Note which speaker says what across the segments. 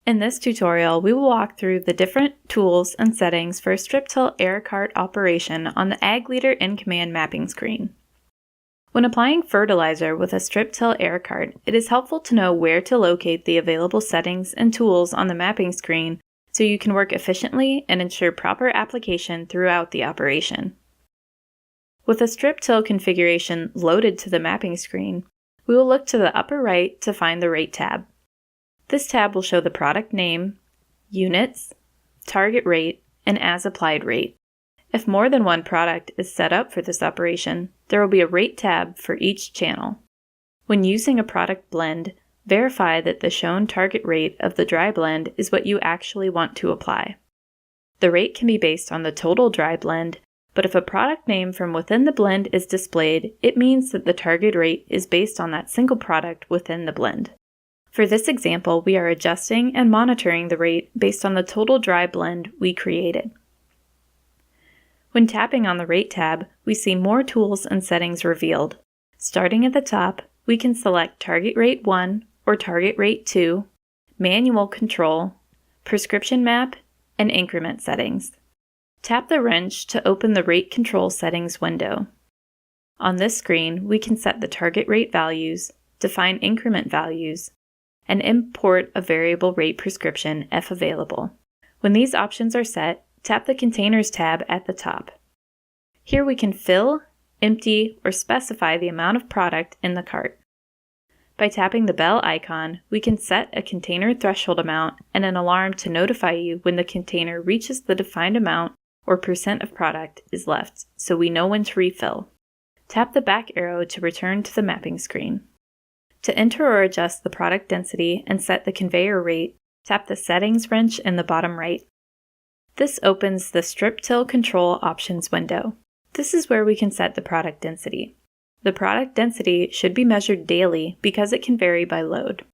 Speaker 1: In this tutorial, we will walk through the different tools and settings for a strip-till air cart operation on the Ag Leader InCommand mapping screen. When applying fertilizer with a strip-till air cart, it is helpful to know where to locate the available settings and tools on the mapping screen so you can work efficiently and ensure proper application throughout the operation. With a strip-till configuration loaded to the mapping screen, we will look to the upper right to find the Rate tab. This tab will show the product name, units, target rate, and as-applied rate. If more than one product is set up for this operation, there will be a Rate tab for each channel. When using a product blend, verify that the shown target rate of the dry blend is what you actually want to apply. The rate can be based on the total dry blend, but if a product name from within the blend is displayed, it means that the target rate is based on that single product within the blend. For this example, we are adjusting and monitoring the rate based on the total dry blend we created. When tapping on the Rate tab, we see more tools and settings revealed. Starting at the top, we can select Target Rate 1 or Target Rate 2, Manual Control, Prescription Map, and Increment settings. Tap the wrench to open the Rate Control settings window. On this screen, we can set the target rate values, define increment values, and import a variable rate prescription if available. When these options are set, tap the Containers tab at the top. Here we can fill, empty, or specify the amount of product in the cart. By tapping the bell icon, we can set a container threshold amount and an alarm to notify you when the container reaches the defined amount or percent of product is left, so we know when to refill. Tap the back arrow to return to the mapping screen. To enter or adjust the product density and set the conveyor rate, tap the Settings wrench in the bottom right. This opens the Strip-Till Control Options window. This is where we can set the product density. The product density should be measured daily because it can vary by load.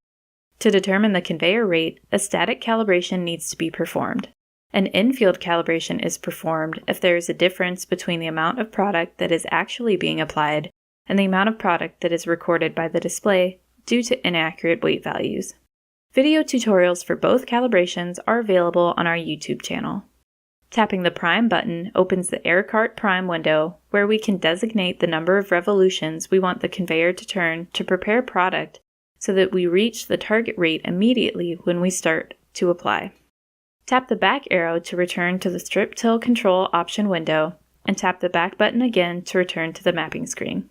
Speaker 1: To determine the conveyor rate, a static calibration needs to be performed. An in-field calibration is performed if there is a difference between the amount of product that is actually being applied and the amount of product that is recorded by the display due to inaccurate weight values. Video tutorials for both calibrations are available on our YouTube channel. Tapping the Prime button opens the Air Cart Prime window, where we can designate the number of revolutions we want the conveyor to turn to prepare product so that we reach the target rate immediately when we start to apply. Tap the back arrow to return to the Strip-Till Control option window, and tap the back button again to return to the mapping screen.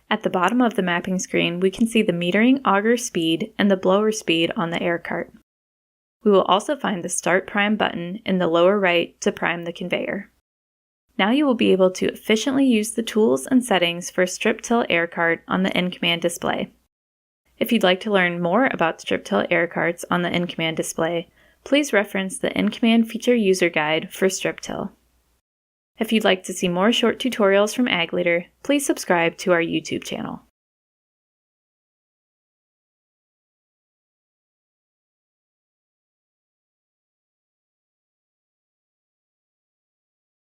Speaker 1: At the bottom of the mapping screen, we can see the metering auger speed and the blower speed on the air cart. We will also find the Start Prime button in the lower right to prime the conveyor. Now you will be able to efficiently use the tools and settings for a strip-till air cart on the InCommand display. If you'd like to learn more about strip-till air carts on the InCommand display, please reference the InCommand Feature User Guide for strip-till. If you'd like to see more short tutorials from Ag Leader, please subscribe to our YouTube channel.